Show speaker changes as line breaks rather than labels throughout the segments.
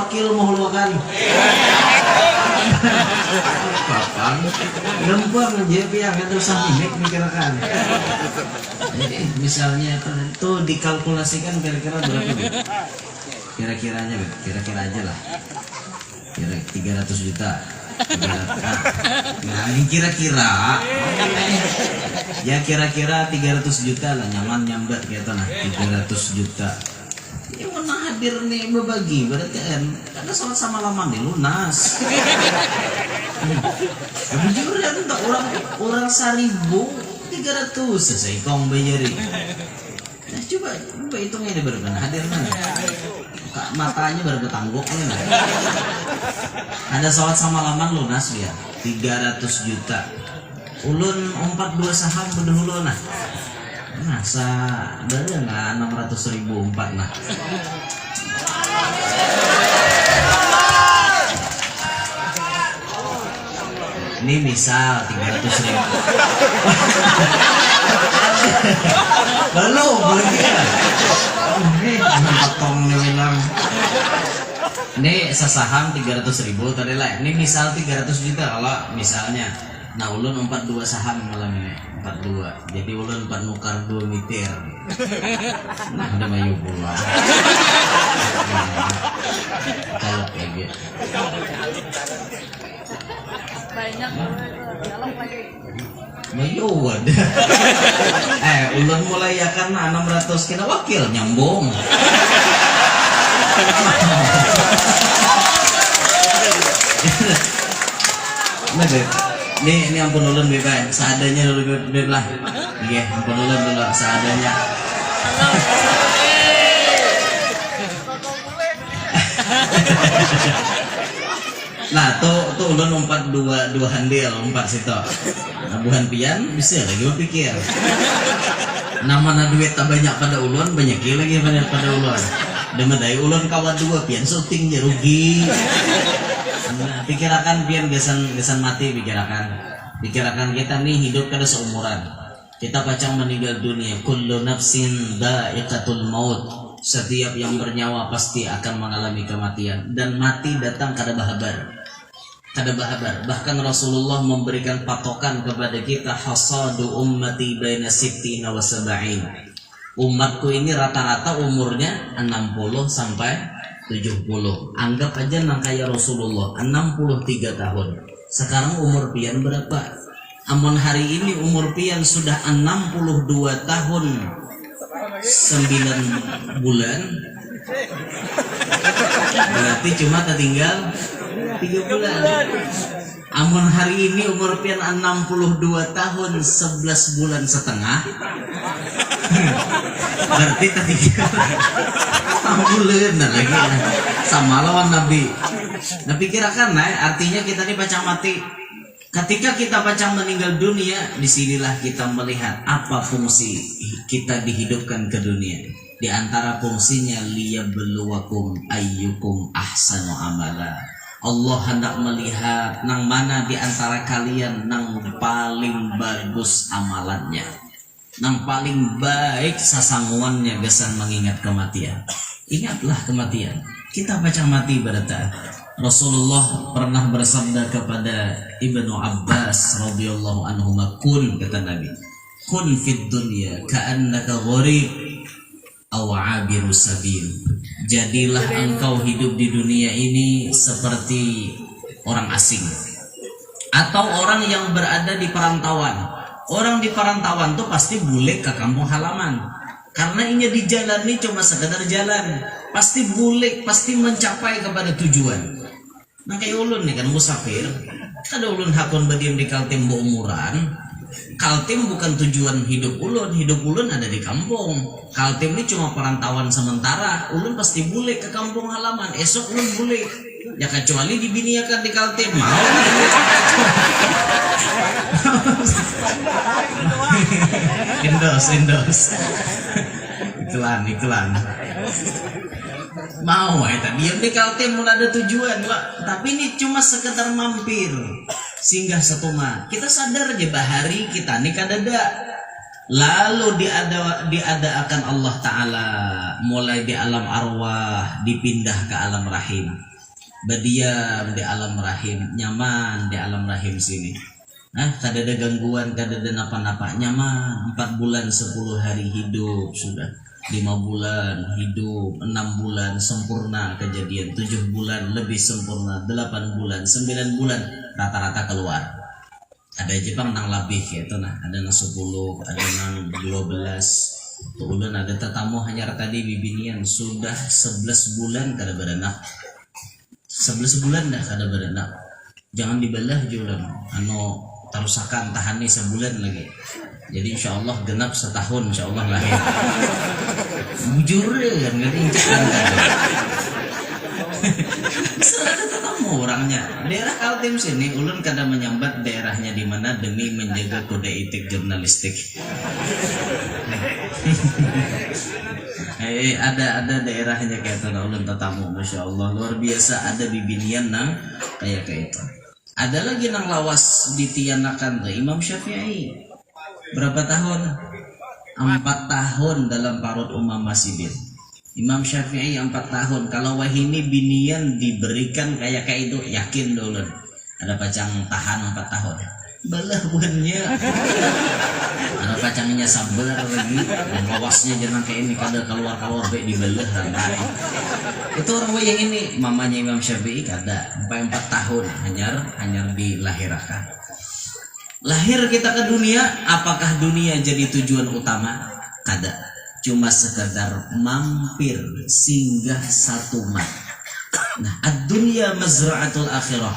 wakil mau luakan. Papang, lempar aja yang ada sampai mikirkan. Jadi misalnya itu dikalkulasikan kira-kira berapa? Kira-kiranya, kira-kira aja lah. Kira 300 juta. Nah, ini kira-kira ya kira-kira 300 juta lah, nyaman nyambat gitu nah, 300 juta. Ini mana hadir nih berbagi berarti kan karena sama-sama lama nih lunas. Ya jujur ya untuk orang 1.300 selesai kong bayari. Nah coba hitungnya di berapa hadir mana? Matanya baru tanggok nih. Ada sholat sama laman lunas ya 300 juta. Ulun 42 saham berdahulu nah. Masa dari nggak 600.000 empat nah. Ini misal 300.000. Belum ya. Potong nih bilang. Ini sesaham 300.000 tadi lah. Ini misal 300 juta kalau misalnya. Nah ulun 42 saham malam ini 42. Jadi ulun 4 nukar 2 mitir. Nah ada mayu pula. Kalau kayak gitu. Banyak lagi. Mayu ada. Ulun mulai ya kan 600 kena wakil nyambung. Ini ampun ulun bebas, seadanya dulu lah. Iya, ampun ulun dulu seadanya. Nah, tuh ulun 4 dua handil, 4 situ. Nah, buhan pian bisa lagi berpikir. Namanya duit tak banyak pada ulun, banyak lagi pada ulun. Demadai ulun kawan 2 pian syuting je rugi. Nah, pikirakan pian gesan mati pikirakan kita nih hidup kada seumuran. Kita pacang meninggal dunia. Kullu nafsin dha'iqatul maut. Setiap yang bernyawa pasti akan mengalami kematian dan mati datang kada bahabar. Bahkan Rasulullah memberikan patokan kepada kita hasadu ummati baina sittina wa sab'in. Umatku ini rata-rata umurnya 60 sampai 70. Anggap aja nang kayak Rasulullah 63 tahun. Sekarang umur pian berapa? Amun hari ini umur pian sudah 62 tahun 9 bulan. Berarti cuma tertinggal 3 bulan. Amun hari ini umur pian 62 tahun 11 bulan setengah. Berarti tertinggal 6 bulan lagi sama lawan Nabi. Nah pikirkan artinya kita ini pacang mati. Ketika kita pacang meninggal dunia, disinilah kita melihat apa fungsi kita dihidupkan ke dunia. Di antara fungsinya liyabluwakum ayyukum ahsanu amala. Allah hendak melihat nang mana di antara kalian nang paling bagus amalannya, nang paling baik sasanguannya gesan mengingat kematian. Ingatlah kematian. Kita baca mati berata. Rasulullah pernah bersabda kepada Ibnu Abbas radhiyallahu anhu, kun kata Nabi, kun fid dunya ka'annaka gharib aw 'abiru sabil. Jadilah engkau hidup di dunia ini seperti orang asing atau orang yang berada di perantauan. Orang di perantauan tuh pasti bule ke kampung halaman. Karena ini di jalan ini cuma sekedar jalan, pasti bulik, pasti mencapai kepada tujuan. Nah kayak ulun nih kan musafir, ada ulun hakun badiam di Kaltim umuran. Kaltim bukan tujuan hidup ulun ada di kampung. Kaltim ini cuma perantauan sementara, ulun pasti bulik ke kampung halaman. Esok ulun bulik, ya kecuali dibiniakan di Kaltim. Mau Indos. iklan mau tadi diam di Kaltim mulai ada tujuan Pak. Tapi ini cuma sekedar mampir singgah setuma. Kita sadar aja bahari kita nih kadada lalu diadakan Allah Ta'ala mulai di alam arwah dipindah ke alam rahim. Berdiam di alam rahim, nyaman di alam rahim sini. Kada ada gangguan, kada ada napa-napa, nyaman. 4 bulan 10 hari hidup sudah. 5 bulan hidup, 6 bulan sempurna kejadian, 7 bulan lebih sempurna, 8 bulan, 9 bulan rata-rata keluar. Ada Jepang nang lebih gitu nah, ada nang 10, ada nang 12. Tuh ulun ada tetamu hanya tadi bibinian sudah 11 bulan kada beranak. 11 bulan dah kada beranak. Jangan dibelah jualan. Tarusakan tahan nih sebulan lagi. Jadi insya Allah genap setahun insya Allah lahir. Bujur kan nggak diincar kan. Ada tetamu orangnya. Daerah Kaltim sini ulun kada menyambat daerahnya di mana demi menjaga kode etik jurnalistik. Ada daerahnya kayak itu ulun tetamu, masya Allah luar biasa. Ada bibinian nang kayak itu. Ada lagi nang lawas ditianakan tuh Imam Syafi'i. Berapa tahun? 4 tahun dalam parut Umam Masibin. Imam Syafi'i 4 tahun. Kalau wahini binian diberikan kayak itu, yakin dulu ada pacang tahan 4 tahun. Balah buannya. Ada pacangnya sabar lagi. Dan lawasnya jangan kayak ini, kada keluar baik dibelah. Itu orang yang ini mamanya Imam Syafi'i kada sampai 4 tahun hanya dilahirkan. Lahir kita ke dunia, apakah dunia jadi tujuan utama? Kada. Cuma sekedar mampir singgah satu mat. Nah, ad-dunya mazra'atul akhirah.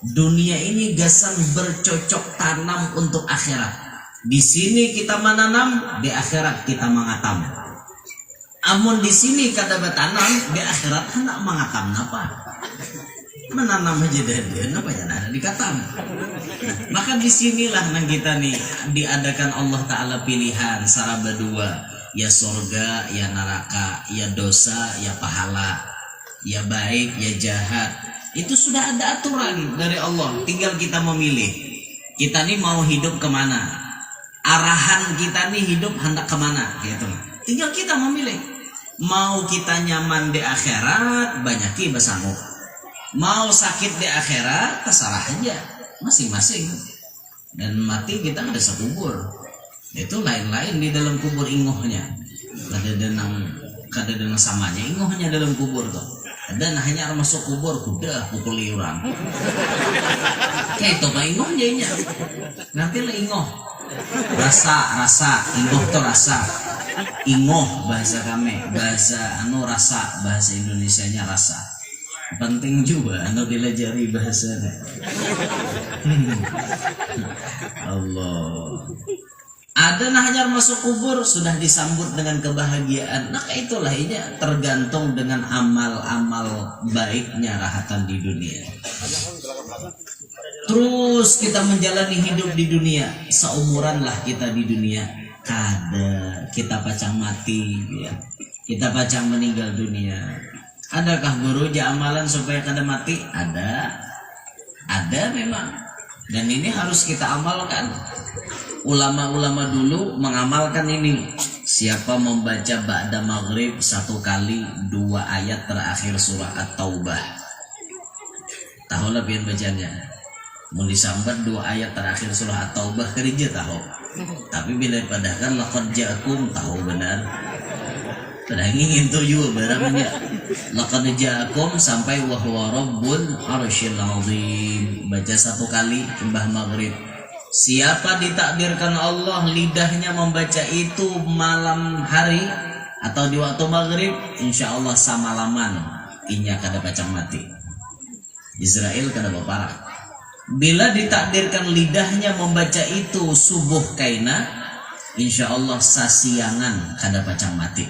Dunia ini gasan bercocok tanam untuk akhirat. Di sini kita menanam, di akhirat kita mengatam. Amun di sini kada bertanam, di akhirat hendak mengatam apa? Menanam aja dari apa ya ada dikatam. Maka disinilah nang kita nih diadakan Allah Ta'ala pilihan sara berdua, ya surga, ya neraka, ya dosa, ya pahala, ya baik, ya jahat. Itu sudah ada aturan dari Allah. Tinggal kita memilih. Kita nih mau hidup kemana? Arahan kita nih hidup hendak kemana? Gitu. Tinggal kita memilih. Mau kita nyaman di akhirat, banyaki bersanggup. Mau sakit di akhirat, terserah aja. Masing-masing. Dan mati kita ada sekubur. Itu lain-lain di dalam kubur ingohnya. Kada denang samanya ingohnya dalam kubur tuh. Dan hanya masuk kubur kuda pukul liuran. Kayak itu pak ingoh jadinya. Nanti lah ingoh. Rasa ingoh tuh rasa. Ingoh bahasa kami, bahasa rasa, bahasa Indonesianya rasa. Penting juga dilajari bahasanya. Allah. Ada hanya masuk kubur sudah disambut dengan kebahagiaan. Nah itulah ini tergantung dengan amal-amal baiknya rahatan di dunia. Terus kita menjalani hidup di dunia, seumuran lah kita di dunia. Kada kita pacang mati, ya. Kita pacang meninggal dunia. Adakah guru amalan supaya kada mati? Ada memang. Dan ini harus kita amalkan. Ulama-ulama dulu mengamalkan ini. Siapa membaca ba'da maghrib 1 kali 2 ayat terakhir surah At-Taubah. Tahu lah pian bacanya. Mau disambat 2 ayat terakhir surah At-Taubah kerja tahu. Tapi bila padahkan laqad ja'akum tahu benar. Padahal ingin tuh juga barangnya. Laqad ja'akum sampai wa huwa rabbul arsyil azim. Baca 1 kali mbah maghrib. Siapa ditakdirkan Allah lidahnya membaca itu malam hari atau di waktu maghrib, insya Allah samalaman inya kada pacang mati. Israel kada baparah. Bila ditakdirkan lidahnya membaca itu subuh kaina, insya Allah sasiangan kada pacang mati.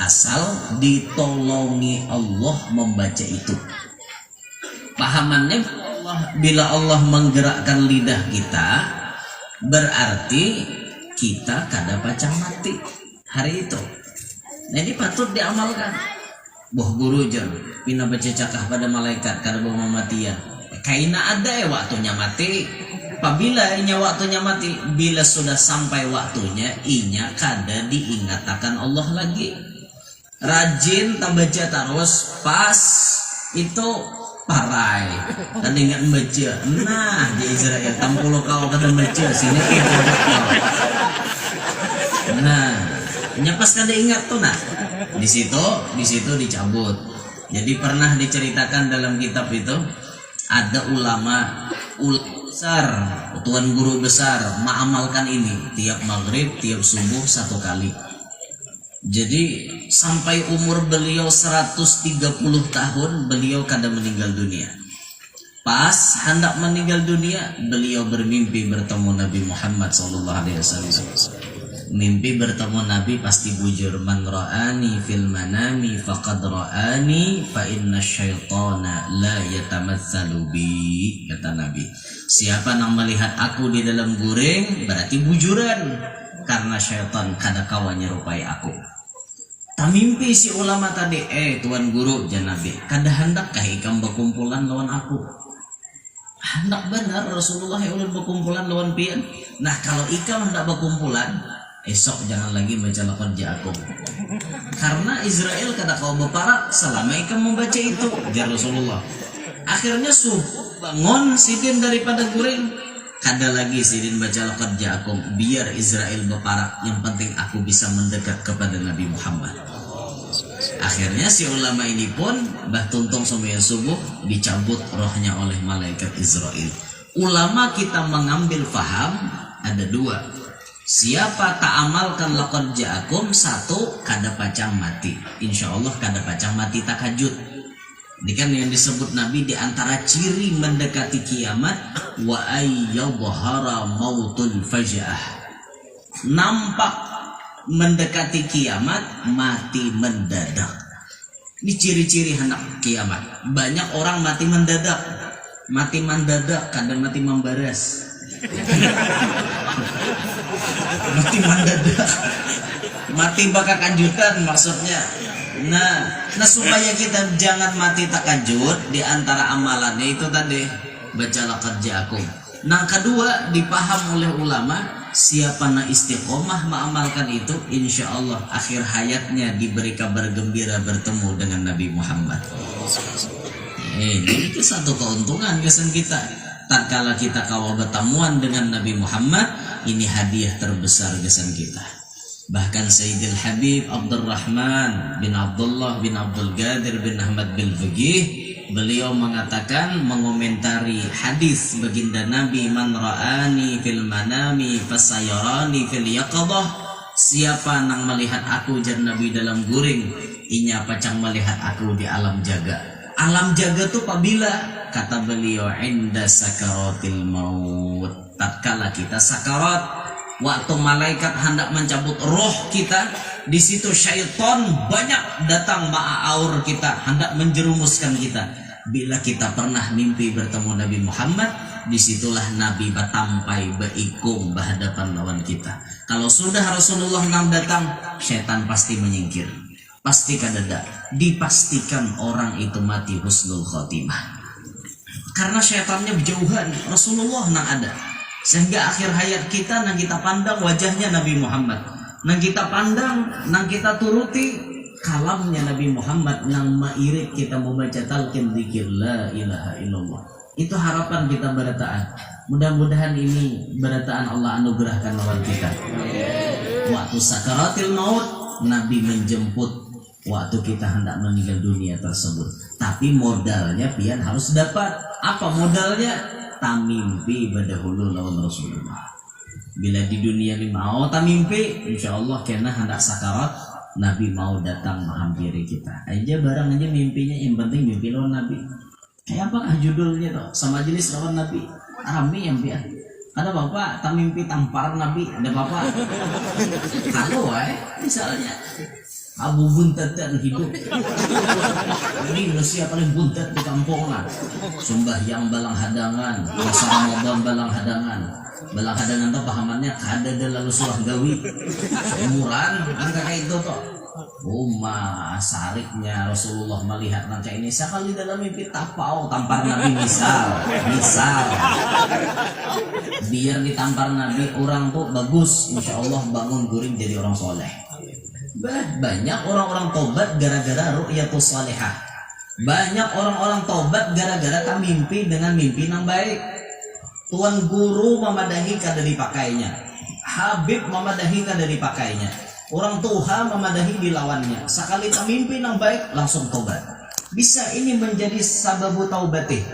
Asal ditolongi Allah membaca itu. Pahamannya bila Allah menggerakkan lidah kita, berarti kita kada pacang mati hari itu. Nah ini patut diamalkan. Boh guru jan pina baca cakah pada malaikat kada bawa matian. Kaina ada ya waktunya mati. Apabila inya waktunya mati, bila sudah sampai waktunya inya kada diingatkan Allah lagi. Rajin tambaca terus pas itu parai tadi ingat baca nah di Israel tampulo kau kada baca sini kita nah nyapas kada ingat tuh nah di situ dicabut. Jadi pernah diceritakan dalam kitab itu ada ulama besar, tuan guru besar mengamalkan ini tiap maghrib, tiap subuh 1 kali. Jadi sampai umur beliau 130 tahun beliau kada meninggal dunia. Pas hendak meninggal dunia beliau bermimpi bertemu Nabi Muhammad SAW. Mimpi bertemu Nabi pasti bujur, man ra'ani fil manami faqad ra'ani fa inna syaitana la yatamatsalu bi, kata Nabi. Siapa yang melihat aku di dalam guring berarti bujuran, karena syaitan kada kawan nyerupai aku. Tamimpi si ulama tadi, tuan guru jan Nabi, kada hendakkah ikam berkumpulan lawan aku? Hendak benar Rasulullah yang ulun berkumpulan lawan pian. Nah kalau ikam hendak berkumpulan, esok jangan lagi baca laqad ja'akum. Karena Israel kata kau berparak selama ikam membaca itu, jar Rasulullah. Akhirnya subuh bangun sidin daripada guring, kada lagi sidin baca laqad ja'akum, biar Israel berparak, yang penting aku bisa mendekat kepada Nabi Muhammad. Akhirnya si ulama ini pun bah tuntung sembahyang subuh dicabut rohnya oleh malaikat Israel. Ulama kita mengambil faham ada 2. Siapa tak amalkan laqad ja'akum, 1 kada pacang mati. Insya Allah kada pacang mati tahajud. Ini kan yang disebut Nabi di antara ciri mendekati kiamat, wa ayyadhara mautul faja'ah. Nampak mendekati kiamat, mati mendadak. Ini ciri-ciri hendak kiamat. Banyak orang mati mendadak. Mati mendadak, kadang mati membaras. Mati mendadak, mati bakal kanjutan maksudnya. Nah supaya kita jangan mati takajud, di antara amalannya itu tadi baca laqad ja'akum. Nah kedua dipaham oleh ulama, siapa na istiqomah mengamalkan itu, insya Allah akhir hayatnya diberi kabar gembira bertemu dengan Nabi Muhammad. Ini satu keuntungan kesan kita. Tatkala kita kawa bertemuan dengan Nabi Muhammad, ini hadiah terbesar kesan kita. Bahkan Sayyidil Habib Abdurrahman bin Abdullah bin Abdul Qadir bin Ahmad bin Faqih, beliau mengatakan mengomentari hadis baginda Nabi, man ra'ani fil manami fasayarani fil yaqadah. Siapa yang melihat aku jan Nabi dalam guring, inya pacang melihat aku di alam jaga. Alam jaga tuh apabila, kata beliau, inda sakaratil maut, tatkala kita sakarat, waktu malaikat hendak mencabut roh kita, di situ syaitan banyak datang ma'aur kita, hendak menjerumuskan kita. Bila kita pernah mimpi bertemu Nabi Muhammad, disitulah Nabi batampai beikung berhadapan lawan kita. Kalau sudah Rasulullah nang datang, syaitan pasti menyingkir, pasti kadada, dipastikan orang itu mati husnul khotimah. Karena syaitannya berjauhan, Rasulullah nang ada. Sehingga akhir hayat kita nang kita pandang wajahnya Nabi Muhammad, nang kita pandang, nang kita turuti kalamnya Nabi Muhammad, nang mairit kita membaca talqin zikir la ilaha illallah. Itu harapan kita berataan. Mudah-mudahan ini berataan Allah anugerahkan lawan kita. Waktu sakaratil maut, Nabi menjemput waktu kita hendak meninggal dunia tersebut. Tapi modalnya pian harus dapat. Apa modalnya? Tamimpi berdahulu lawan Rasulullah. Bila di dunia ini mau tamimpi, insya Allah kena hendak sakarat, Nabi mau datang menghampiri kita. Aja barang aja mimpinya, yang penting mimpi lawan Nabi. Kayak apakah judulnya tuh? Sama jenis lawan Nabi. Arami yang pian. Ada bapak tamimpi tampar Nabi, ada bapak. Kalau misalnya Abu Buntat dan hidup. Ini manusia paling buntat di kampung lah. Sembahyang balang hadangan, puasa Ramadan balang hadangan. Balang hadangan tuh pahamannya kada ada lalu sulah gawi. Umuran angka kayak itu toh. Sariknya Rasulullah melihat nangka ini sekali dalam mimpi tapau tampar Nabi misal. Biar ditampar Nabi orang tuh bagus, insya Allah bangun guring jadi orang soleh. Banyak orang-orang tobat gara-gara ru'yatus salihah. Banyak orang-orang tobat gara-gara tak mimpi dengan mimpi yang baik. Tuan guru memadahi kada dipakainya, Habib memadahi kada dipakainya, orang tua memadahi dilawannya. Sekali tak mimpi yang baik langsung tobat. Bisa ini menjadi sababu taubatih,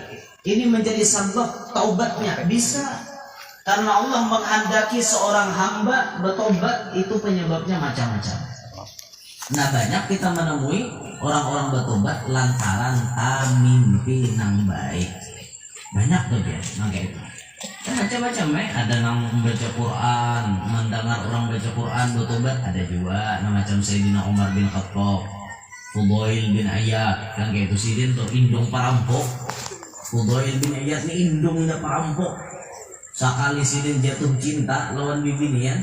ini menjadi sebab taubatnya. Bisa karena Allah menghendaki seorang hamba bertobat, itu penyebabnya macam-macam. Nah, banyak kita menemui orang-orang bertobat lantaran mimpi nang baik. Banyak tuh dia, kayak itu. Kan macam-macam ada yang membaca Quran, mendengar orang baca Quran bertobat, ada juga. Nah, macam Sayyidina Umar bin Khattab, Fudail bin Iyad, kan kayak itu sidin tuh indung perampok. Fudail bin Iyad ini indung perampok. Sekali sidin jatuh cinta lawan bibinian.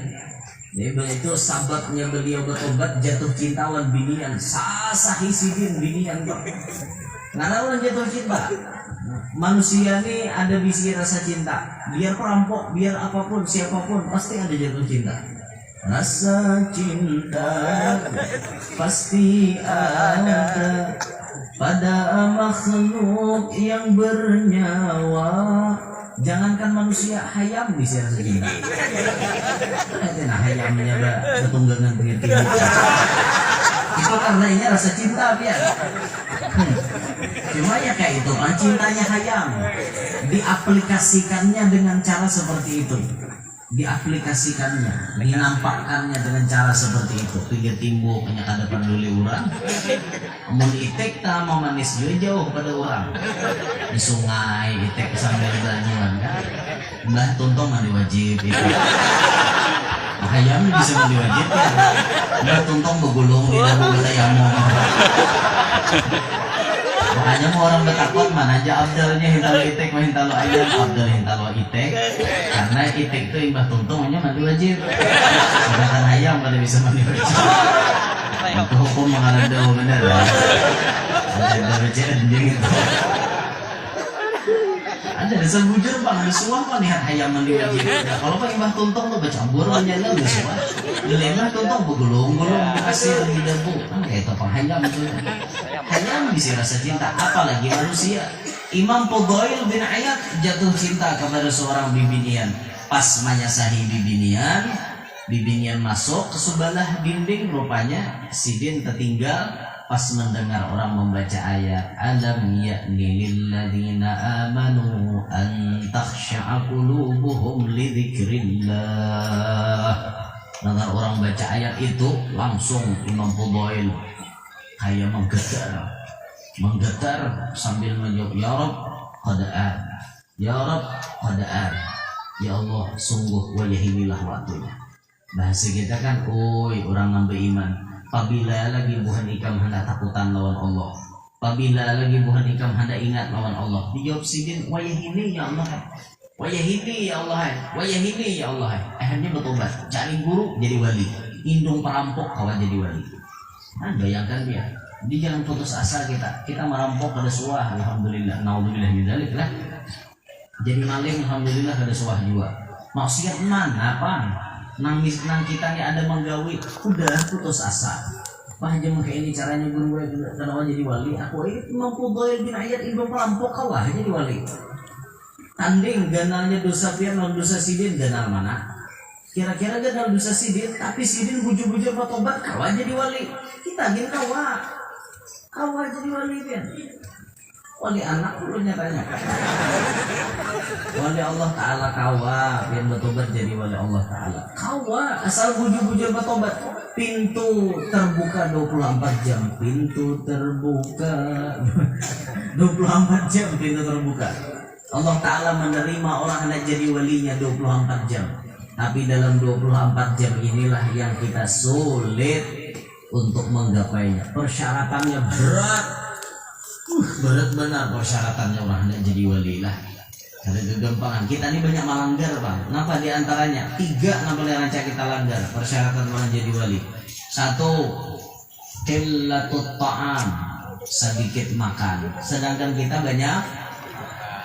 Jadi itu sababnya beliau bertobat, jatuh cinta lawan binian. Sasahi sidin binian Pak. Karena orang jatuh cinta, manusia ini ada bisi rasa cinta. Biar perampok, biar apapun, siapapun, pasti ada jatuh cinta. Rasa cinta pasti ada pada makhluk yang bernyawa. Jangankan manusia, hayam bisa rasa cinta. Nah, hayamnya bertunggangan dengan tinggi. Itu karena ini rasa cinta biar. Cuma ya kayak itu, cintanya hayam. Diaplikasikannya dengan cara seperti itu. Diaplikasikannya, dinampakkannya dengan cara seperti itu. Pinggir timbuk hanya kada peduli orang. Mun itek tak mau manis jauh pada orang. Di sungai itek sambil beranyuan kan. Mbah tuntong mandi wajib itu. Hayam bisa mandi wajib kan. Mbah tuntong begulung di dalam betayamong. Makanya mau orang bertakut mana aja abdalnya hintalo itek mah hintalo ayam, abdal hintalo itek. Karena itek itu imbah tuntung hanya mandi wajib. Sedangkan ayam pada bisa mandi wajib. Itu hukum mengarang jauh bener lah. Ada becek anjing itu. Ada dasar bujur bang, ada suah pak lihat ayam mandi wajib. Kalau pak imbah tuntung tuh bercampur menjaga ada suah. Dilema tuntung begulung-gulung dikasih lagi debu. Kan kayak itu pak ayam itu. Hayam bisa rasa cinta, apalagi manusia. Imam Fudail bin Iyad jatuh cinta kepada seorang bibinian. Pas menyasahi bibinian, bibinian masuk ke sebelah dinding, rupanya sidin tertinggal pas mendengar orang membaca ayat alam ya'ni lilladzina amanu an takhsha'a qulubuhum li dzikrillah. Dengar orang baca ayat itu, langsung Imam Fudail kayak menggetar sambil menjawab, ya Rabb qada'an, ya Rabb qada'an, ya Allah sungguh wayahinilah waktunya. Bahasa kita kan, oi orang nambah iman, apabila lagi buhan ikam hendak takutan lawan Allah, apabila lagi buhan ikam hendak ingat lawan Allah. Dijawab sidin, wayahini ya Allah, wayahini ya Allah, wayahini ya Allah. Akhirnya bertobat, cari guru jadi wali, indung perampok kawan jadi wali. Nah, bayangkan dia, di jangan putus asa kita merampok pada suah, alhamdulillah, naudzubillah min dzalik lah. Jadi maling, alhamdulillah kada suah juga. Maksiat mana apa? Nang kita ni ada menggawi, udah putus asa. Wah jangan kayak ini caranya guru gue kada jadi wali. Aku ini mampu doyel bin ayat indung perampok kalah jadi wali. Tanding ganalnya dosa pian non dosa sidin ganal mana? Kira-kira ganal dosa sidin, tapi sidin bujur-bujur bertobat kawan jadi wali. Kita gini kawan jadi wali kan. Wali anak dulu nyatanya. Wali Allah Ta'ala kawa yang bertobat jadi wali Allah Ta'ala. Kawa asal bujur-bujur bertobat. Pintu terbuka 24 jam. Pintu terbuka 24 jam pintu terbuka. Allah Ta'ala menerima orang yang jadi walinya 24 jam. Tapi dalam 24 jam inilah yang kita sulit untuk menggapainya. Persyaratannya berat. Berat benar persyaratannya orang yang jadi wali lah. Ada kegampangan. Kita ini banyak melanggar bang. Kenapa diantaranya? 3 namanya rancang kita langgar. Persyaratan orang jadi wali. 1, qillatut ta'am, sedikit makan. Sedangkan kita banyak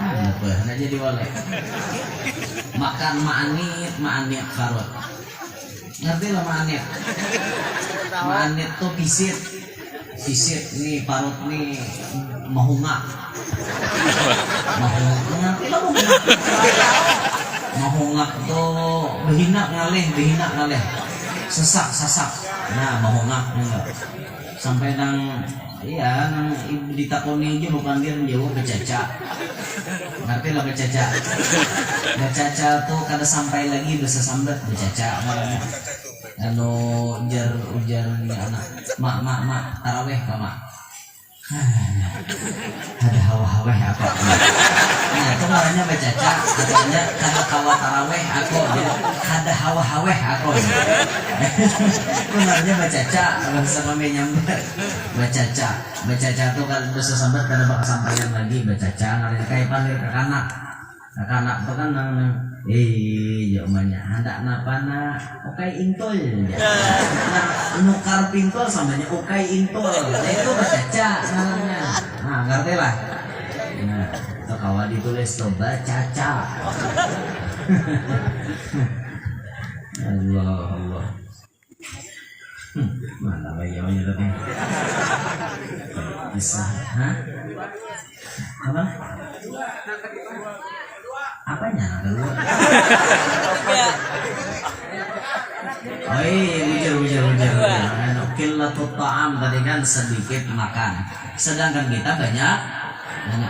apa? Nah jadi wali. Makan ma'anit karot. Ngerti lah ma'anit? Ma'anit tuh pisit. visit nih parut nih mahungak. Mahungak ngerti lah mahungak tuh behina ngaleh. Sasak. Nah, mahungak enggak. Sampai nang iya nang ibu ditakoni aja bukan dia menjawab becaca. Ngerti lah becaca. Becaca tuh kada sampai lagi bisa sambat becaca namanya. Ujar anak mak taraweh ka mak. Ada hawa-hawa apa? Nah itu marahnya becaca, katanya kada kawa taraweh aku, ada hawa-hawa aku. Benarnya becaca, bahasa kami nyamber. Becaca tuh kan bisa sambat kada bakal sampaian lagi becaca, ngarep kayak panggil ke kanak tuh kan jawabannya hendak napa na okai intol nah nukar pintol samanya okai intol nah itu becaca namanya nah ngerti lah nah itu kawan ditulis tuh becaca. Allah mana bayarnya tadi bisa apa apanya kedua? Oh iya, ujar. Qillatut ta'am tadi kan sedikit makan. Sedangkan kita banyak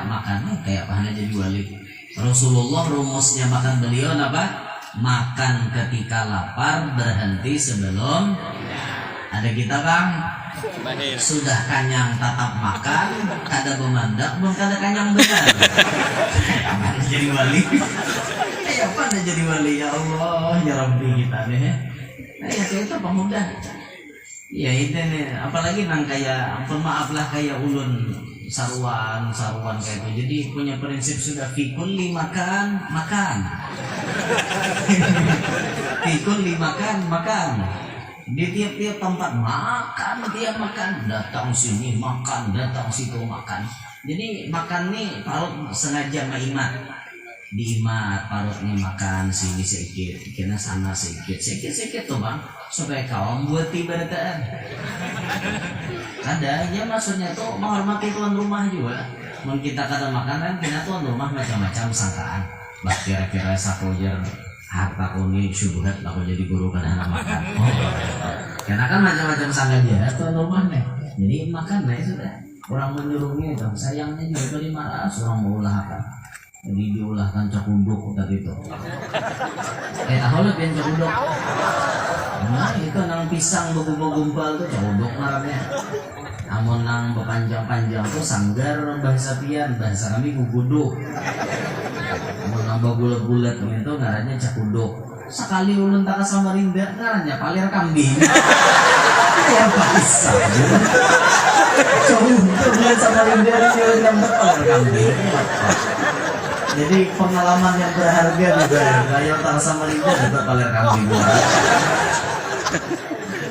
makan. Kayak apa jadi wali. Rasulullah rumusnya makan beliau apa? Makan ketika lapar, berhenti sebelum. Ada kita Bang. Sudah kanyang tatap makan, kada bemandak, belum kada kanyang benar. Kayak jadi wali. Kayak apa jadi wali ya Allah ya Rabbi kita deh. Nah ya itu pemuda. Ya itu nih, apalagi nang kayak maaf lah kayak ulun saruan kayak itu. Jadi punya prinsip sudah fikul makan. Fikul makan. Di tiap-tiap tempat makan, dia makan, datang sini makan, datang situ makan. Jadi makan nih parut sengaja maimat, diimat parut nih makan sini sedikit, kena sana sedikit tuh Bang, supaya kawan buat ibadatan. Ada, ya maksudnya tuh menghormati tuan rumah juga. Mau kita kata makan kan, kita tuan rumah macam-macam sangkaan. Bah kira-kira sakojar harta kuni syubhat aku jadi guru kan anak makan. Karena kan macam-macam sengaja tuan rumah nih. Jadi makan nih sudah. Orang menyuruhnya itu sayangnya juga kali marah orang mau ulahkan. Jadi diulahkan cakunduk tadi itu. Tahu lah pian cakunduk. Nah itu nang pisang begumpal tuh cakunduk marahnya. Amun nang bepanjang-panjang tuh sanggar bahasa pian, bahasa kami guguduk. Amun nang bulat-bulat itu ngarannya cakunduk. Sekali ulun tak Samarinda ngarannya palir kambing. Ya bisa. Coba bulan Samarinda dia udah palir kambing. Jadi pengalaman yang berharga juga. Kayak tak Samarinda dapat palir kambing.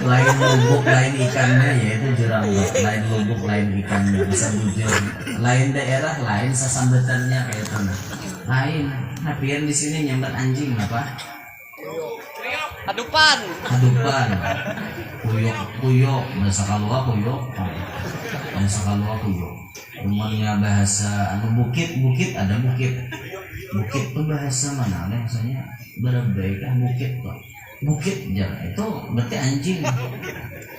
Lain lubuk lain ikannya yaitu jurang, lain lubuk lain ikannya bisa bujur, lain daerah lain sesambetannya kayak itu lain. Nah pian di sini nyambat anjing apa?
Hadupan, kuyok, bahasa kalua kuyok. Umumnya bahasa bukit ada bukit tuh bahasa mana? Maksudnya berbeda bukit kok. Bukit aja itu berarti anjing.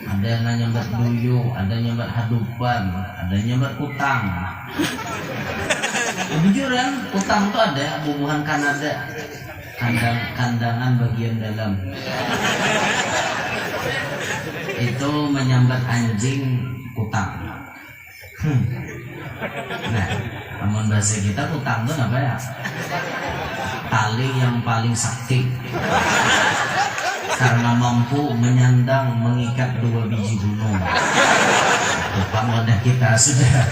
Ada yang nyambat duyung, ada yang nyambat hadupan, ada yang nyambat kutang. Jujur kan, kutang tuh ada bubuhan Kanada, kandangan bagian dalam. Itu menyambat anjing kutang. Nah, namun bahasa kita kutang tuh apa ya? Tali yang paling sakti. Karena mampu menyandang mengikat 2 biji gunung. Depan wadah kita sudah.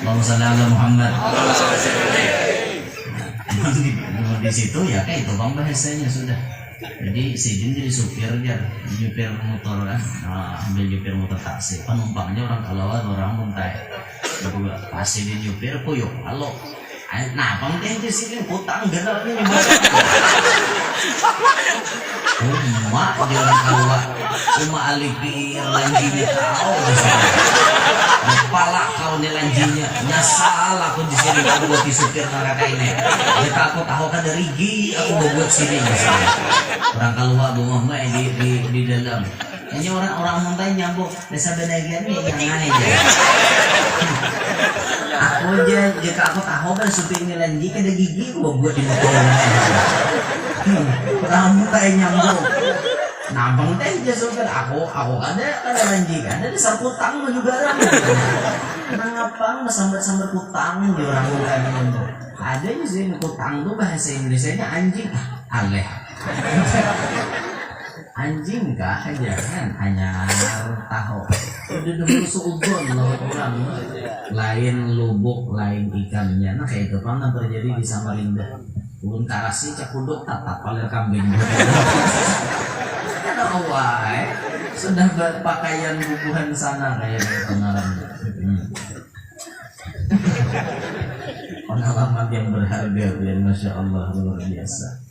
Allahumma shalli ala Muhammad. Di situ ya kayak itu Bang bahasanya sudah. Jadi si Jun jadi supir nyupir motor kan. Ambil nyupir motor taksi. Penumpangnya orang kalauan orang muntai. Kedua taksi di nyupir kuyuk halo. Nah, penting di sini utang generalnya nih. Uma jangan kawa, uma alipi lanjinya kau. Kepala kau nih lanjinya, nyasal aku di sini aku buat supir kakak ini. Kita aku tahu kan dari gi aku buat sini misalnya. Orang keluar bunga di dalam. Ini orang muntah nyambung desa bedagian nih yang aja. Aku aja jika aku tahu kan supir ini lanji kan ada gigi gua buat di motor. Kamu kayak nyambung. Nampang teh aja supir aku ada lanji kan ada dasar putang juga orang. Kenapa sambar putang di orang bukan itu. Ada sih putang tuh bahasa Indonesia-nya anjing. Aleh. Anjing kah aja kan hanya tahu udah dulu seugon loh orang lain lubuk lain ikannya nah kayak itu pernah terjadi di Samarinda ulun karasi cakuduk tatap paler kambing ada awal sudah berpakaian bubuhan sana kayak pengalaman pengalaman yang berharga ya Masya Allah luar biasa.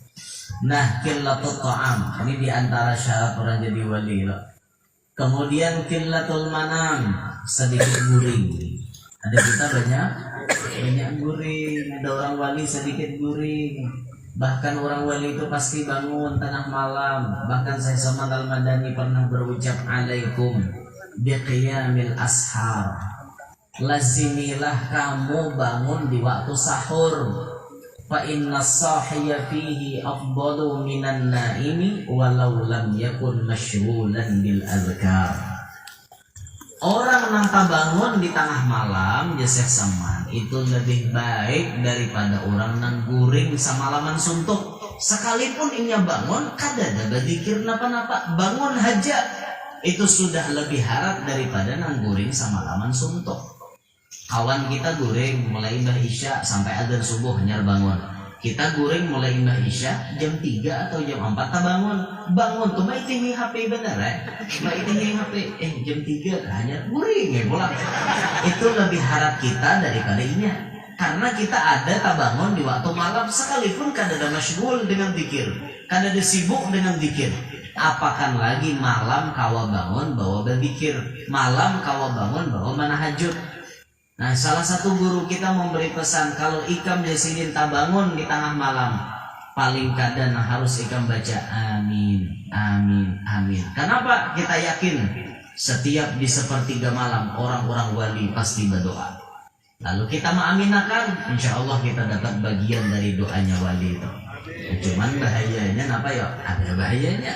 Nah, qillatul ta'am ini diantara syarat orang jadi wali loh. Kemudian qillatul manam sedikit guring. Ada kita banyak guring. Ada orang wali sedikit guring. Bahkan orang wali itu pasti bangun tengah malam. Bahkan saya sama Al-Madani pernah berucap alaikum biqiyamil ashar. Lazimilah kamu bangun di waktu sahur. Fa inna sahiya fihi afdalu minan naimi walau lam yakun masyghulan bil azkar. Orang nangka bangun di tengah malam jasek saman itu lebih baik daripada orang nang guring samalaman suntuk. Sekalipun inya bangun kadada berzikir napa-napa bangun haja itu sudah lebih harap daripada nang guring samalaman suntuk. Kawan kita guring mulai imbah isya sampai adzan subuh nyar bangun. Kita guring mulai imbah isya jam 3 atau jam 4 tak bangun. Bangun tuh mai tinggi HP bener mai tinggi HP jam 3 hanya guring ya pulang. Itu lebih harap kita daripada inya. Karena kita ada tak bangun di waktu malam sekalipun kadada masyghul dengan zikir, kadada sibuk dengan zikir. Apakan lagi malam kawa bangun bawa berzikir, malam kawa bangun bawa manahajud. Nah, salah satu guru kita memberi pesan kalau ikam jasidin tak bangun di tengah malam, paling kadang harus ikam baca amin, amin, amin. Kenapa? Kita yakin setiap di sepertiga malam orang-orang wali pasti berdoa. Lalu kita mengaminakan, insya Allah kita dapat bagian dari doanya wali itu. Cuman bahayanya apa ya? Ada bahayanya.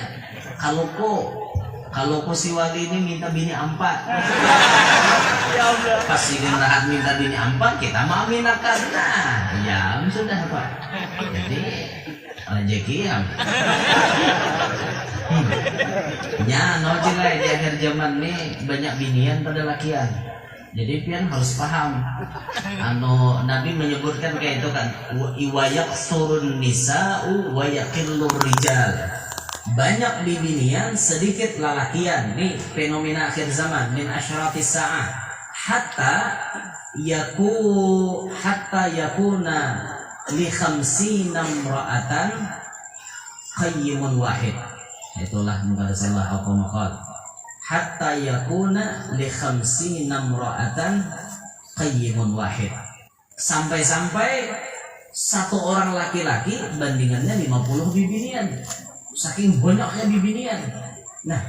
Kalau si wali ini minta bini 4 pas si generahat minta bini 4 kita mengaminakan. Nah ya sudah Pak, jadi rezeki ya no cilai di akhir zaman nih banyak binian pada lakian. Jadi pian harus paham Nabi menyebutkan kayak itu kan iwayak surun nisa'u wayakillur rijal. Banyak bibinian sedikit lalakian. Nih fenomena akhir zaman min asyratis sa'ah hatta yakuna li 50 imra'atan qayyimun wahid. Itulah mungkin salah aku maqal hatta yakuna li 50 imra'atan qayyimun wahid. Sampai-sampai satu orang laki-laki bandingannya 50 bibinian. Saking banyaknya bibinian. Nah,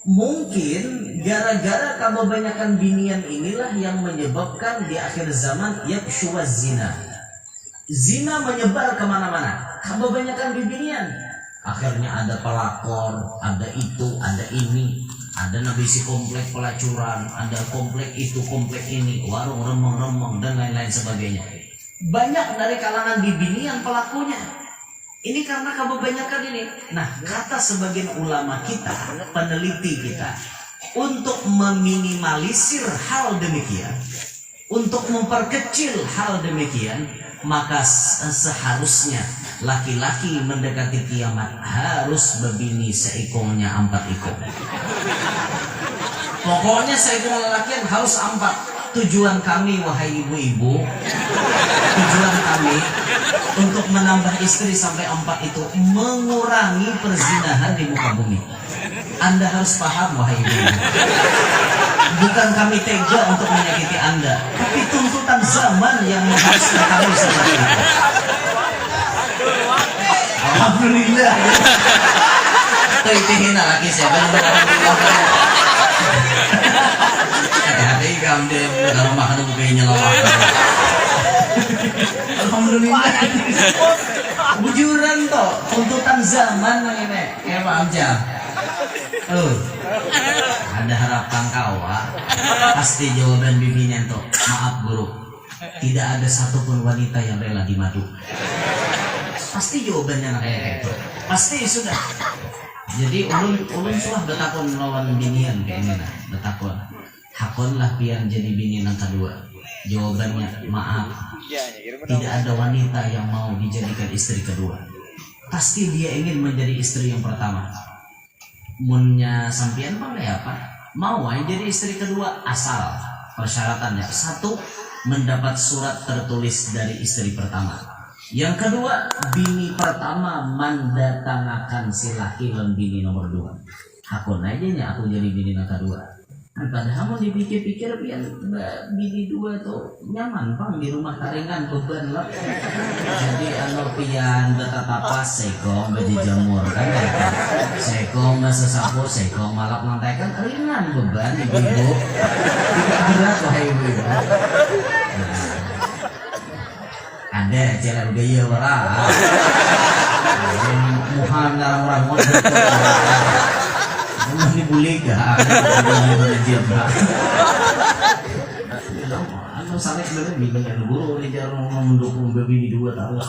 mungkin gara-gara kebanyakan binian inilah yang menyebabkan di akhir zaman yafshuwaz zina. Zina menyebar kemana-mana. Kebanyakan bibinian. Akhirnya ada pelakor, ada itu, ada ini, ada nabisi komplek pelacuran, ada komplek itu, komplek ini, warung remeng-remeng dan lain-lain sebagainya. Banyak dari kalangan bibinian pelakunya. Ini karena kebanyakan ini. Nah, kata sebagian ulama kita, peneliti kita, untuk meminimalisir hal demikian, untuk memperkecil hal demikian, maka seharusnya laki-laki mendekati kiamat harus berbini seikongnya 4 ikong. Pokoknya seikong lelakian harus 4. Tujuan kami wahai ibu-ibu
tujuan kami untuk menambah istri sampai 4 itu mengurangi perzinahan di muka bumi. Anda harus paham wahai ibu. Bukan kami tega untuk menyakiti Anda, tapi tuntutan zaman yang mengharuskan kami seperti itu. Alhamdulillah. Itu lagi saya benar-benar. Hati-hati kamu deh kalau makan kayaknya lawak. Alhamdulillah. Bujuran toh tuntutan zaman ini. Ya Pak Amjad. Ada harapan kawa. Pasti jawaban bibinya toh. Maaf guru. Tidak ada satupun wanita yang rela dimadu. Pasti jawabannya kayak itu. Pasti sudah. Jadi ulun sudah betakon melawan binian kayaknya nah, betakon. Hakonlah pian jadi bini yang kedua. Jawabannya maaf. Tidak ada wanita yang mau dijadikan istri kedua. Pasti dia ingin menjadi istri yang pertama. Munnya sampian apa? Mau aja jadi istri kedua asal persyaratannya 1 mendapat surat tertulis dari istri pertama. Yang kedua, bini pertama mendatangkan si laki dan bini nomor 2. Aku aja nya aku jadi bini nomor kedua. Padahal mau dipikir-pikir biar bini 2 tuh nyaman pang di rumah taringan beban lah. Jadi pian betapa sekong baju jamur kan ya. Sekong sesapu sekong malap lantai kan ringan beban ibu-ibu. Tidak berat wahai ibu-ibu. Ada jalan gaya orang. Muhammad orang ini boleh gak? Anu sampai sebenarnya bikin guru ini jarang mendukung baby 2 tahun.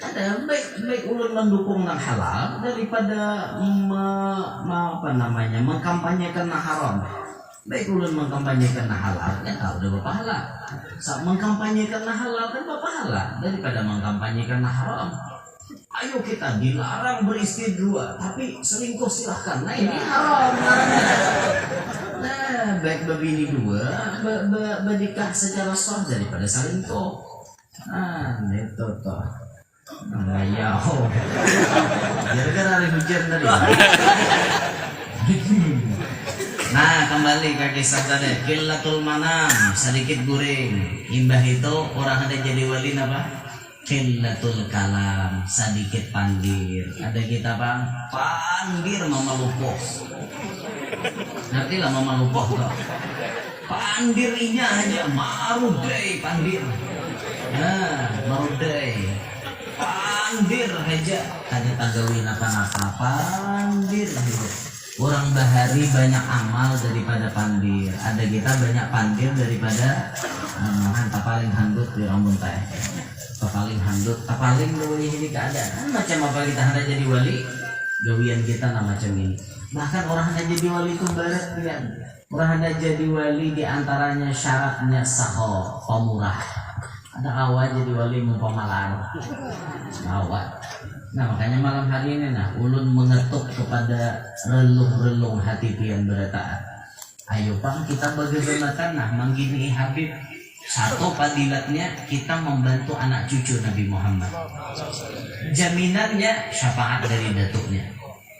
Ada baik ulun mendukung yang halal daripada mengkampanyekan yang haram. Baik ulun mengkampanyekan yang halal kan tahu udah berpahala. Saat mengkampanyekan yang halal kan berpahala daripada mengkampanyekan yang haram. Ayo kita dilarang beristri 2, tapi selingkuh silahkan. Nah ini haram. Nah baik bini 2 bernikah secara sah daripada selingkuh. Nah itu toh. Ngayau. Gara-gara hari hujan tadi. Nah kembali ke kisah tadi. Qillatul manam, sedikit guring. Imbah itu orang ada jadi wali apa? Qillatul kalam, sedikit pandir. Ada kita bang, pandir mama lupoh. Ngerti lah mama lupoh toh. Pandirinya aja marudai pandir. Nah marudai pandir aja. Tanya tagawin apa-apa pandir gitu. Orang bahari banyak amal daripada pandir. Ada kita banyak pandir daripada paling handut di rambut teh. Paling handut, paling wali ini keadaan. Macam apa kita hendak jadi wali? Gawian kita nah macam ini. Bahkan orang hendak jadi wali itu barat kan. Orang hendak jadi wali diantaranya syaratnya saho, pemurah. Ada awal jadi wali mau pemalan. Awal. Nah makanya malam hari ini nah ulun mengetuk kepada relung-relung hati pian berataat. Ayo pang kita bagaimana nah manggini Habib. Satu fadilatnya kita membantu anak cucu Nabi Muhammad. Jaminannya syafaat dari datuknya.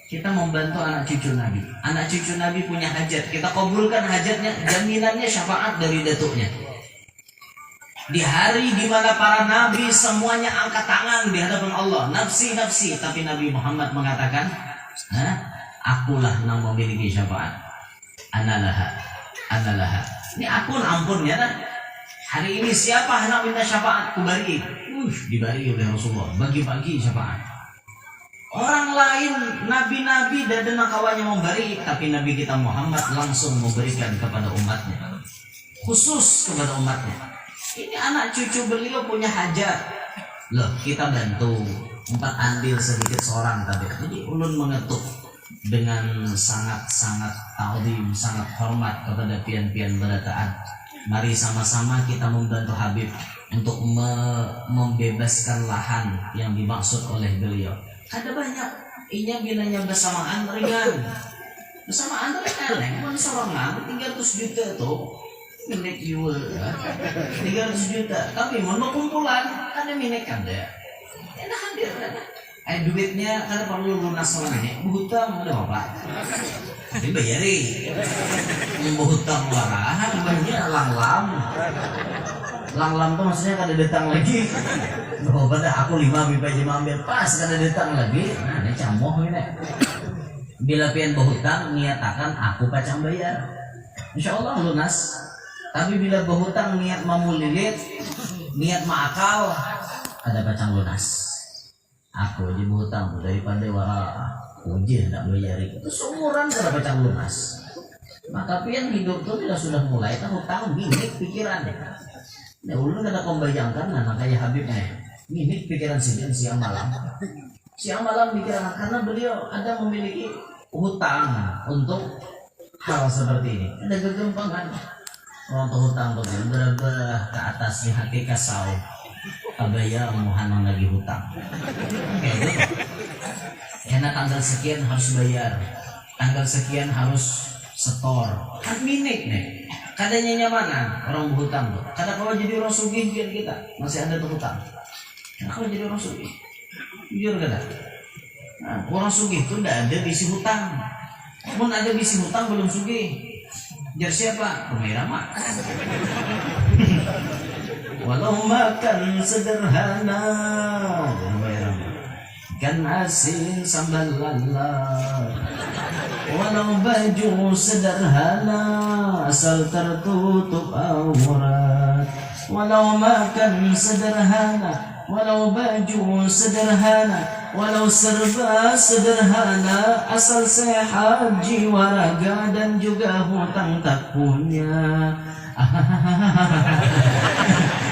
Kita membantu anak cucu Nabi. Anak cucu Nabi punya hajat, kita kabulkan hajatnya. Jaminannya syafaat dari datuknya. Di hari di mana para nabi semuanya angkat tangan di hadapan Allah, nafsi nafsi, tapi Nabi Muhammad mengatakan, akulah yang memiliki syafaat. Analaha, analaha. Ini akun ampunnya nah. Hari ini siapa hendak minta syafaat kubari? Dibari oleh Rasulullah. Bagi-bagi syafaat. Orang lain, nabi-nabi dan kawannya memberi, tapi Nabi kita Muhammad langsung memberikan kepada umatnya. Khusus kepada umatnya. Ini anak cucu beliau punya hajat. Loh, kita bantu. 4 andil sedikit seorang tadi. Jadi ulun mengetuk dengan sangat-sangat ta'zim, sangat hormat kepada pian-pian berataan. Mari sama-sama kita membantu Habib untuk membebaskan lahan yang dimaksud oleh beliau. Ada banyak, inya bilanya bersamaan ringan. Bersamaan ringan, cuma seorang 300 juta tuh. milik juga 300 juta tapi mau kumpulan ada milik ada enak hadir kan duitnya kan perlu lunas soalnya hutang udah apa dibayari hutang warahan banyak langlam tuh maksudnya kada datang lagi oh pada aku 5 BPJ ambil pas kada datang lagi nah ini camoh ini bila pian berhutang niatakan aku pacang bayar insya Allah lunas tapi bila berhutang niat memulilit niat makal ada pacang lunas aku aja berhutang daripada wara uji tidak bayar itu seumuran kada pacang lunas maka pian hidup tuh bila sudah mulai kan hutang minik pikiran ya ulun kada membayangkan nah kayak Habibnya minik pikiran siang malam pikiran karena beliau ada memiliki hutang untuk hal seperti ini ada kegempangan orang tuh hutang tuh berapa ke atas di hati kasau abaya muhanang lagi hutang kayak gitu karena tanggal sekian harus bayar tanggal sekian harus setor kan minik nih kadanya nyamanan orang berhutang tuh kadang kalau jadi orang sugih biar kita masih ada tuh hutang kalau jadi orang sugih jujur kada nah, orang sugih itu tidak ada bisi hutang pun ada bisi hutang belum sugih jar siapa? Rumai Rama walau makan sederhana Rumai Rama ikan asin sambal lala walau baju sederhana asal tertutup aurat walau makan sederhana walau baju sederhana walau serba sederhana asal sehat jiwa raga dan juga hutang tak punya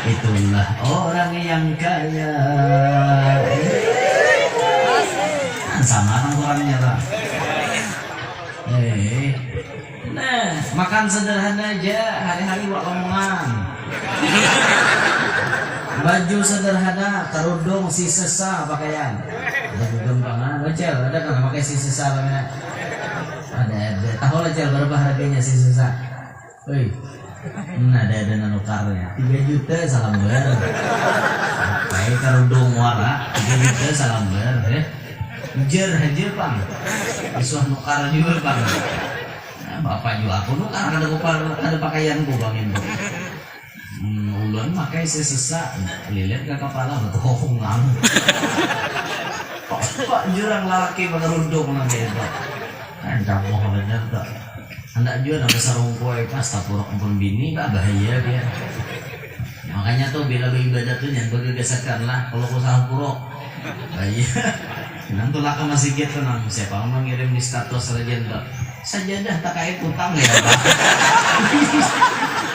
itulah orang yang kaya sama orangnya lah nah makan sederhana aja hari-hari buat omongan baju sederhana kerudung si sesa pakaian baju gempangan bocel ada kan pakai si sesa ada tahu lah cel berapa harganya si sesa ada nukarnya 3 juta salam ber pakai kerudung wara 3 juta salam ber hajar pang isuah nukar juga pang nah, bapak juga aku nukar ada pakaian ku bang itu ulun pakai sesesa lilit ke kepala betul ngang pak jurang laki berkerudung nanti itu anda mau bener tak anda juga nama sarung kue pas tapurok pun bini gak bahaya dia makanya tuh bila beribadah tuh jangan bergesekan lah kalau kau sarung purok bahaya nanti lah ke masjid tenang siapa mau ngirim di status saja enggak sajadah tak kait utang ya pak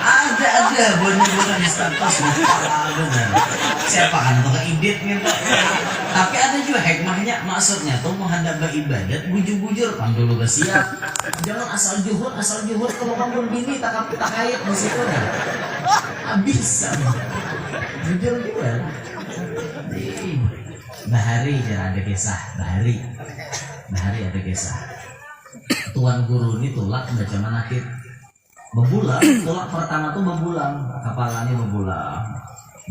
ada bener-bener di status bener siapa kan tuh keidit gitu tapi ada juga hikmahnya maksudnya tuh menghadap ibadat bujur-bujur kan dulu gak siap jangan asal juhur kalau kamu bini tak kait di situ bisa jujur juga Bahari jangan ada kisah Bahari ada kisah tuan guru ini tulak baca manakib bebulang tulak pertama tuh bebulang kapalannya bebulang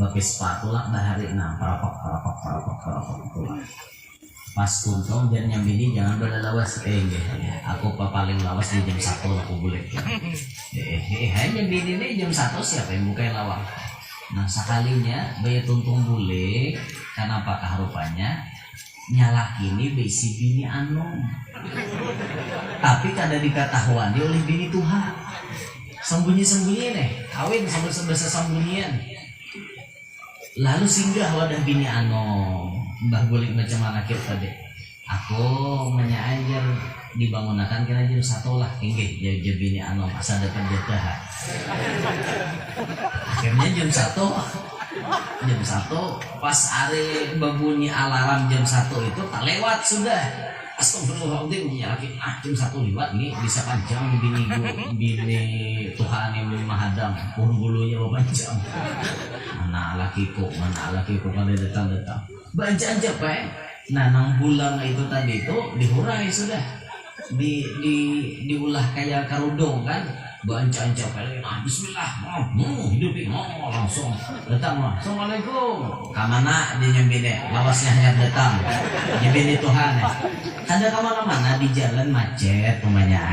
bapis tulak Bahari parapak tulak pas tuntung dan yang bini jangan berlawas aku paling lawas di jam 1 aku boleh hanya bini ini jam 1 siapa yang bukain lawang nah sekalinya bayi tuntung boleh karena apa keharupannya nyalak ini besi bini anom tapi kada diketahuan oleh bini Tuhan sembunyi-sembunyi nih kawin sambil sembunyian lalu singgah wadah bini anom mbah gulik macam mana kita deh aku menyajar dibangunakan kira jam 1 lah inggih jadi bini anom asal dapat jatah akhirnya jam 1 pas hari berbunyi alarm jam 1 itu tak lewat sudah astagfirullahaladzim lagi jam 1 lewat nih bisa panjang bini Tuhan yang menghadang pun bulunya panjang mana lakiku kan datang baca aja pak nah nang bulan itu tadi itu dihurai sudah diulah kayak karudung kan
Banca-anca pelin, bismillah, hidupin, langsung datang lah. Assalamualaikum. Kamana dia nyembine, lawasnya hanya datang. Nyembine Tuhan. Ada kemana-mana di jalan macet, umumnya.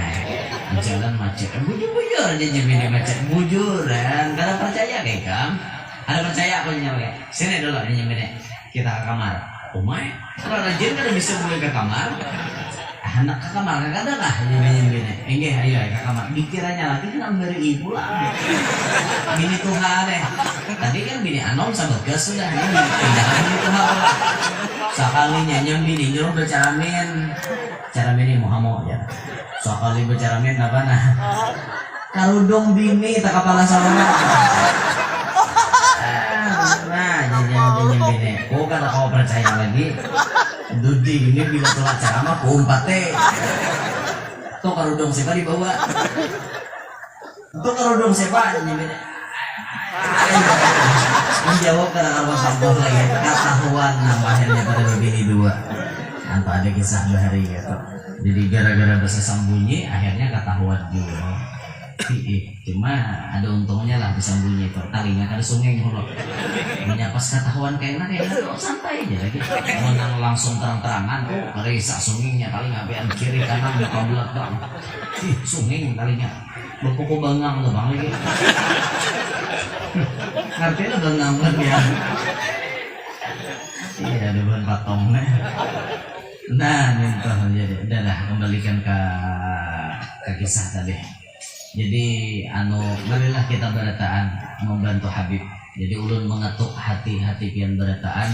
Di jalan macet, bujur-bujur dia nyembine macet, bujuran. Karena percaya kayak kam. Ada percaya aku nyampe. Sini dulu dia nyembine. Kita ke kamar. Umay, kalau rajin kan bisa mulai ke kamar. Anak ke kamar kadang lah nyembine. Enggak, ayo ke kamar. Dikiranya lagi kan dari ibu lah. Bini Tuhan tadi kan bini Anom sama gas sudah ini pindahan bini Tuhan. Sekalinya nyembini nyuruh bercaramin. Caramin Muhammad ya. Sekali bercaramin apa nah? Karudung bini tak kepala sama. Nah, jangan bini. Kau kan kau percaya lagi. Dudi ini bila telah ceramah kumpate. Tuh karudung siapa dibawa? Tuh karudung siapa? Menjawab karena arwah sampah lagi. Ketahuan namanya pada bini dua. Tanpa ada kisah bahari gitu. Jadi gara-gara bahasa sambunyi akhirnya ketahuan juga. Cuma ada untungnya lah disambunyi itu. Talinya kan sungai ngurut. Pas ketahuan kayaknya santai aja lagi. Menang langsung terang-terangan tuh perisa sungainya paling ngapain kiri kanan depan belakang. Sungai talinya. Berpukul bangang tuh bang lagi. Artinya bangang kan ya. Iya ada bahan patongnya. Nah minta jadi udah kembalikan ke kisah tadi. Jadi marilah kita berataan membantu Habib. Jadi ulun mengetuk hati-hati pian berataan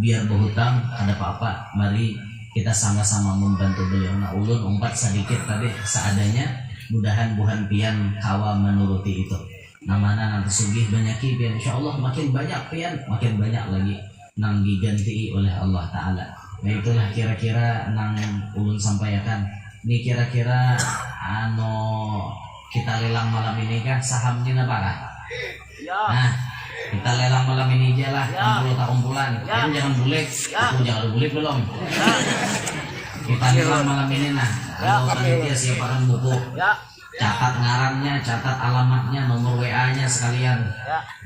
biar berhutang ada apa-apa. Mari kita sama-sama membantu beliau. Nah ulun umpat sedikit tadi seadanya. Mudahan buhan pian kawa menuruti itu. Namanya nanti sugih banyak pian. Insyaallah makin banyak pian, makin banyak lagi nang diganti oleh Allah Taala. Nah itulah kira-kira nang ulun sampaikan. Ini kira-kira kita lelang malam ini kan saham Cina Parah. Nah, kita lelang malam ini aja lah 60 tahun bulan. Jangan bulik, aku jangan bulik belum. Kita lelang malam ini nah. Kalau panitia siapkan buku, catat ngarannya, catat alamatnya, nomor WA-nya sekalian.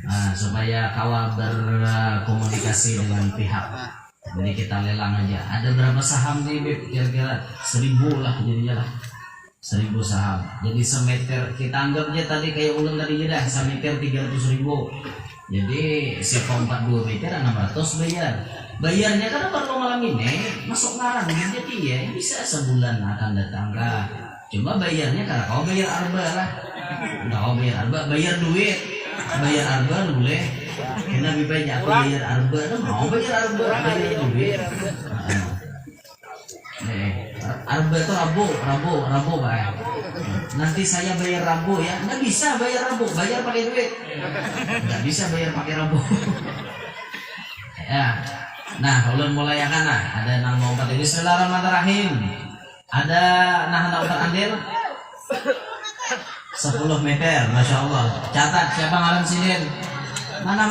Nah, supaya kawan berkomunikasi dengan pihak. Jadi kita lelang aja. Ada berapa saham nih, Beb? Kira-kira 1000 lah jadinya lah. 1000 saham. Jadi semeter kita anggap aja tadi kayak ulun tadi aja dah, semeter 300.000. Jadi siapa 42 meter 600 bayar. Bayarnya kan perlu malam ini masuk ngaran jadi ya bisa sebulan akan datang lah. Cuma bayarnya karena kau bayar arba lah. Nggak kau bayar arba, bayar duit. Bayar arba boleh. Karena lebih banyak aku bayar arba, mau bayar arba, bayar duit. Arba itu Rabu Pak. Nanti saya bayar Rabu ya. Nggak bisa bayar Rabu, bayar pakai duit. Nggak bisa bayar pakai Rabu. Ya. Nah, ulun mulai akan nah. Ada nang mau ini Bismillahirrahmanirrahim. Ada nah andil 10 meter, masya Allah. Catat siapa ngaran sidin. Mana.